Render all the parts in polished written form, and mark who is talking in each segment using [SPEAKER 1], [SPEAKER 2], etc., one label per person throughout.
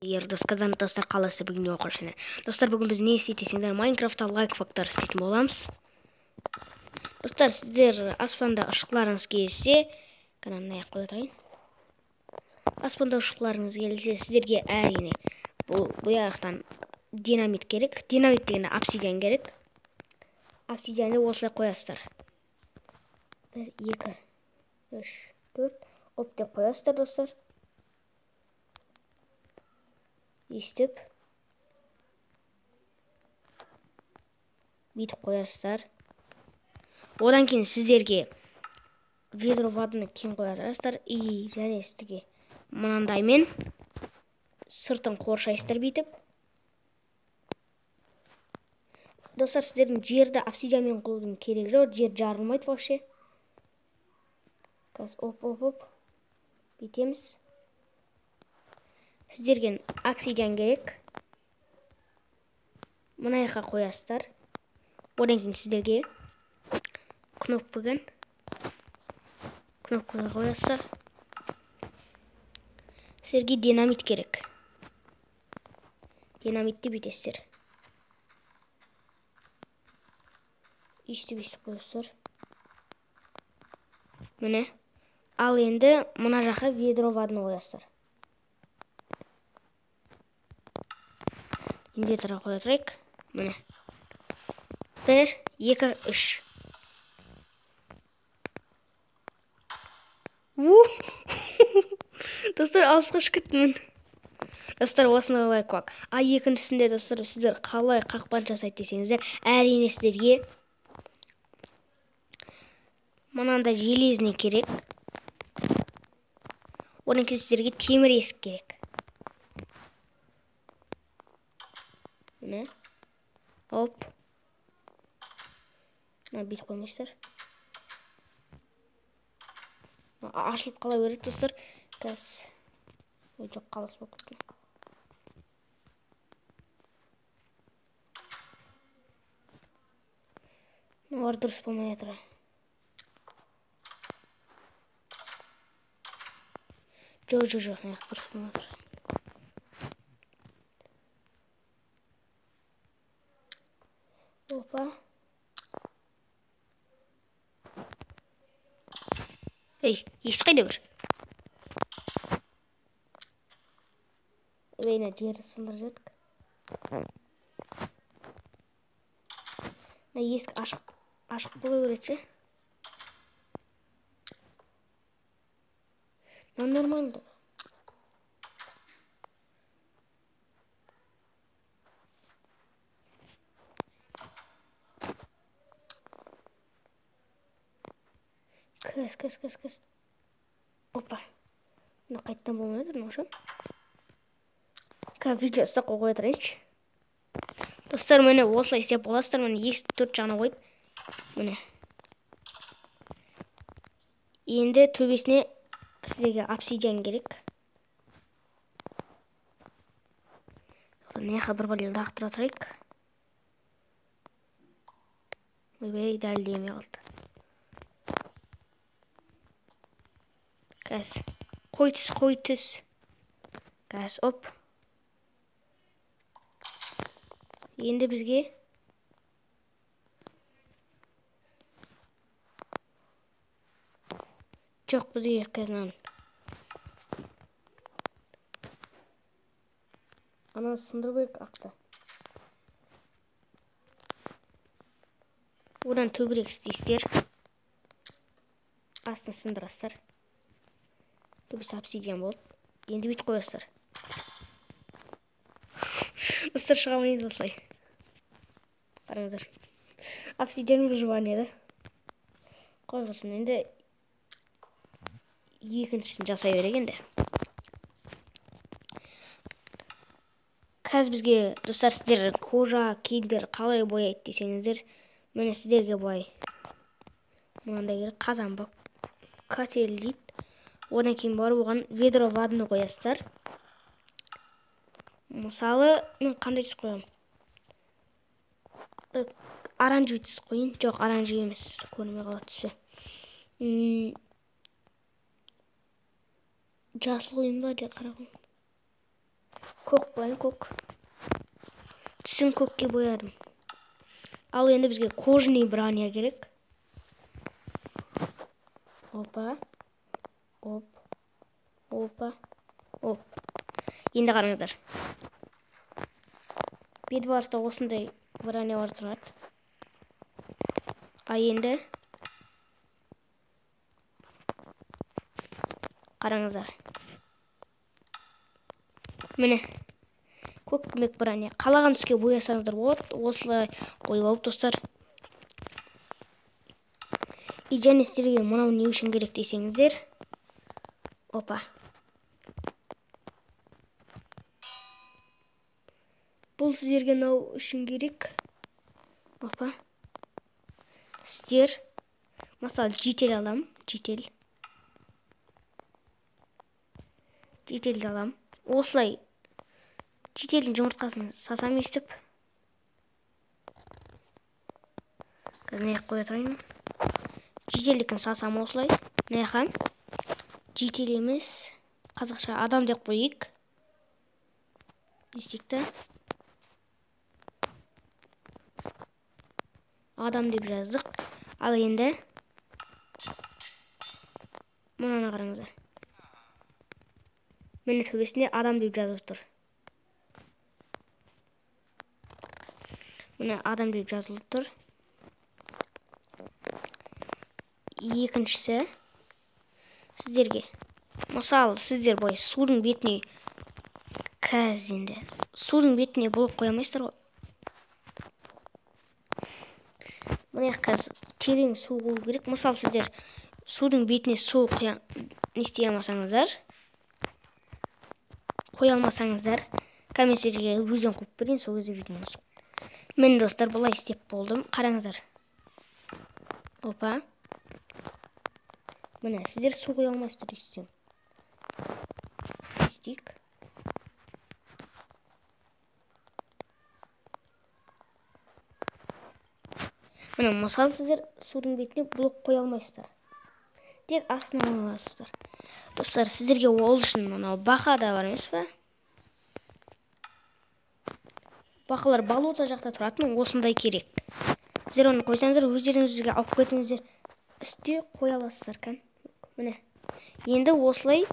[SPEAKER 1] Егер достар қаласа бүгін не оқыршыны. Достар, бүгін біз не істейтесіңдер? Майнкрафтта лайк фактор істейтін боламыз. Достар, сіздер аспанда ұшқыларыңыз келсе, каналын аяқ қойытайын. Аспанда ұшқыларыңыз келсе, сіздерге әрине бұл аяқтан динамит керек. Динамит дегенде обсидиан керек. Обсидианды осылай қоясыздар. 1, 2, 3, 4. Оп деп қоясыздар, достар. Естіп. Бүйтіп қоясыздар. Одан кейін сіздерге ведро воданы кейін қоясыздар. И және сіздерге мынандаймен сыртын қоршайсыздар бүйтіп. Достар, сіздердің жерді обсидианмен қылудың керек жоқ. Жер жарылмайды вообще. Қазір оп. Бүйтеміз. Сіздерге обсидиан керек. Мына жаққа қоясыздар. Одан кейін сіздерге кнопкаға қоясыздар. Сіздерге динамит керек. Динамитті бүйтесіздер. Үсті қоясыздар. Міне. Ал енді мына жаққа ведро воданы қоясыздар. Индетарға қоя тұрайық. Міне. 1, 2, 3. Достар, алысқа шыққытмын. Достар, осыны лайк қойық. Екіншісінде, достар, сіздер қалай қақпан жасайды десеңіздер, әрине сіздерге мынандай железный керек. Одан кейін сіздерге темір есік керек. Міне. Оп. Бүйтіп қоймайсыздар. Ашылып қала береді, достар. Қазір. Жоқ, қалыс болып кетті. Олар дұрыс болмай жатыр. Жоқ, дұрыс болмай жатыр. Опа. Ей, есі қайда бір? Бейна жері сындыр жеттік. Есік ашық бола береді. Нормально. Кәс. Опа. Мына қайттан болмайды, ношам. Видео ұстақ қойып тұрайыншы. Достар, мені осылай істеп боласыздар. Мені есікті төрт жағына қойып. Міне. Енді төбесіне сіздерге обсидиан керек. Неға бір бәлі лақтыра тұрайық. Өй, дәлдемей қалды. Кәс. Қой түс. Кәс, оп. Енді бізге жоқ, бізге қазынан ана сындырып ақты. Одан төбірек істейсіздер. Астын сындырасыздар. Төбесі обсидиан болды. Енді бүйтіп қоясыздар. Достар, шығамайыз осылай. Қараңыздар. Обсидиан выживание, да? Қойғысын, енді екіншісін жасай берек енді. Қазір бізге, достар, сіздер кожа, киімдер қалай бояйды десеңіздер, міне сіздерге бой. Мынандай керек, қазан бақ, котел дейді. Одан кейін барып оған ведро воданы қоясыздар. Мысалы, мен қандай түс қоям? Оранжевый түс қойын. Жоқ, оранжевый емес. Көрмей қалады түсі. Жасыл қойын ба, қара қойын. көк қояйын, көк. Түсін көкке боядым. Ал енді бізге кожаный броня керек. Опа. Оп. Опа. Оп. Енді қараңыздар. Бедварста осындай бронялар тұрады. А енді қараңыздар. Міне. Көк көмек броня. Қалаған түске боясаңыздар болады. Осылай қойып алып достар. И және сіздерге мынау не үшін керек десеңіздер. Опа. Бұл сіздерге мынау үшін керек. Опа. Сіздер мысалы жетел алам. Жетелді алам. Осылай жетелдің жұмыртқасын сасам естіп. Қазір қоя тұрайын. Жетелдікін сасам осылай. Наяқам. Жетел емес. Қазақша адам деп қойық. Естікті. Адам деп жаздық. Ал енді мұнаны қараңыздар. Міне төбесінде адам деп жазып тұр. Міне адам деп жазылып тұр. Екіншісі сіздерге. Мысалы, сіздер бой судың бетіне судың бетіне болып қоймайсыздар ғой. Міне қазір терең су болу керек. Мысалы, сіздер судың бетіне су қоя алмасаңыздар, комменттерге видеоны қойып берейін, сол кезде видеоны шығады. Мен достар бұлай істеп болдым. Қараңыздар. Опа. Міне сіздер су қоя алмайсыздар естен. Естик. Міне мысалы сіздер судың бетіне блок қоя алмайсыздар. Тек астына аласыздар. Достар, сіздерге ол үшін мынау бақа да бар емес пе? Бақалар болото жақта тұратын, осындай керек. Сіздер оны қойсаңыздар, өздеріңізге алып кетіңіздер. Істе қоя аласыздар кән. Міне. Енді осылай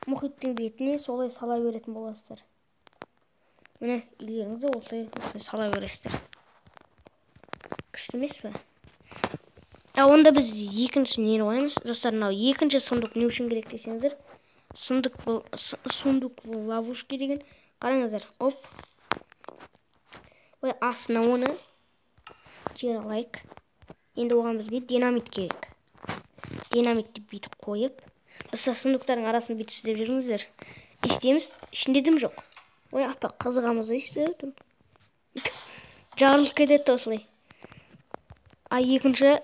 [SPEAKER 1] мұхиттың бетіне солай сала беретін боласыздар. Міне, үйлеріңізді осылай сала бересіздер. Күшті емес пе? Онда біз екінші нені қоямыз? Достар, мынау екінші сундук не үшін керек десеңіздер, сундук ловушки деген. Қараңыздар. Оп. Ой, астына оны жер алайық. Енді оған бізге динамит керек. Динамитті бүйтіп қойып, достар, сундуктардың арасын бүйтіп істеп жүріңіздер. Істейміз, ішінде дым жоқ. Ой, апа, қызығамыз істеп тұр. Жарылып кетеді осылай. А екінші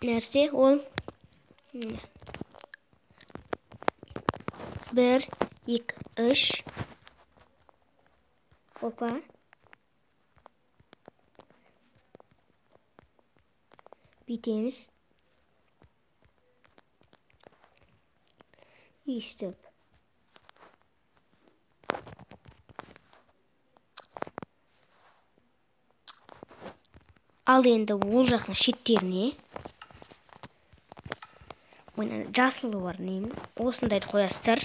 [SPEAKER 1] нәрсе ол 1, 2, 3. Опа. Бітеміз. Естіп. Ал енді ол жақтың шеттеріне жасылы бар неймін. Осындайды қоясыздар.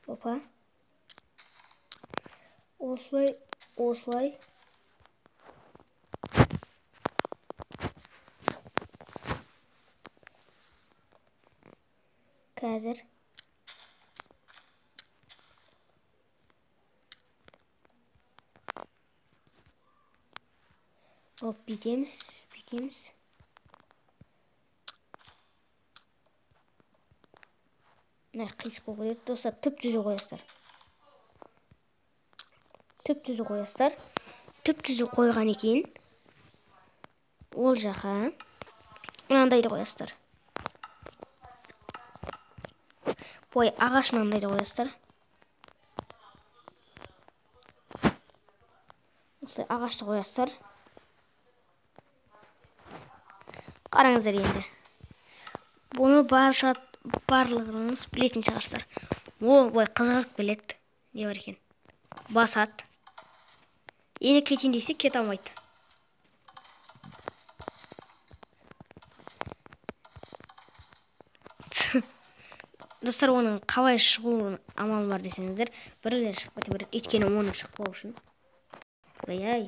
[SPEAKER 1] Опа. Осылай. Қазір бітеміз. Мына қисық қойып, достар, түп-түзу қоясыздар. Түп-түзу қойған екен. Ол жаққа мынандайды қоясыздар. Бой ағаш мынандайды қоясыздар. Осылай ағашты қоясыздар. Қараңыздар енді. Бұны барлығыңыз білетін шығарсыздар. Ой, қызығып келеді. Не бар екен? Басады. Енді кетейін десе кете алмайды. Достар, оның қалай шығу амалы бар десеңіздер, біреулер шығып кете береді. Өйткені оның шықпау үшін. Ай.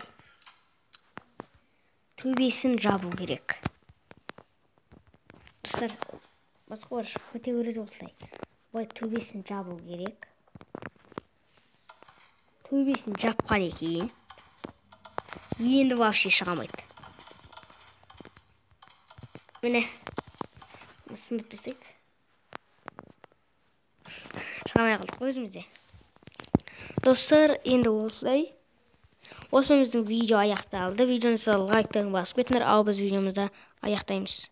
[SPEAKER 1] Төбесін жабу керек. Достар, басқалар шығып кете береді осылай. Ой, төбесін жабу керек. Төбесін жапқан екен. Енді вообще шығамайды. Міне. Сындып тастайық. Шығамай қалдық өзімізде. Достар, енді осылай. Осымен біздің видео аяқталды. Видеоны лайктарын басып кетіңдер, ал біз видеомызды аяқтаймыз.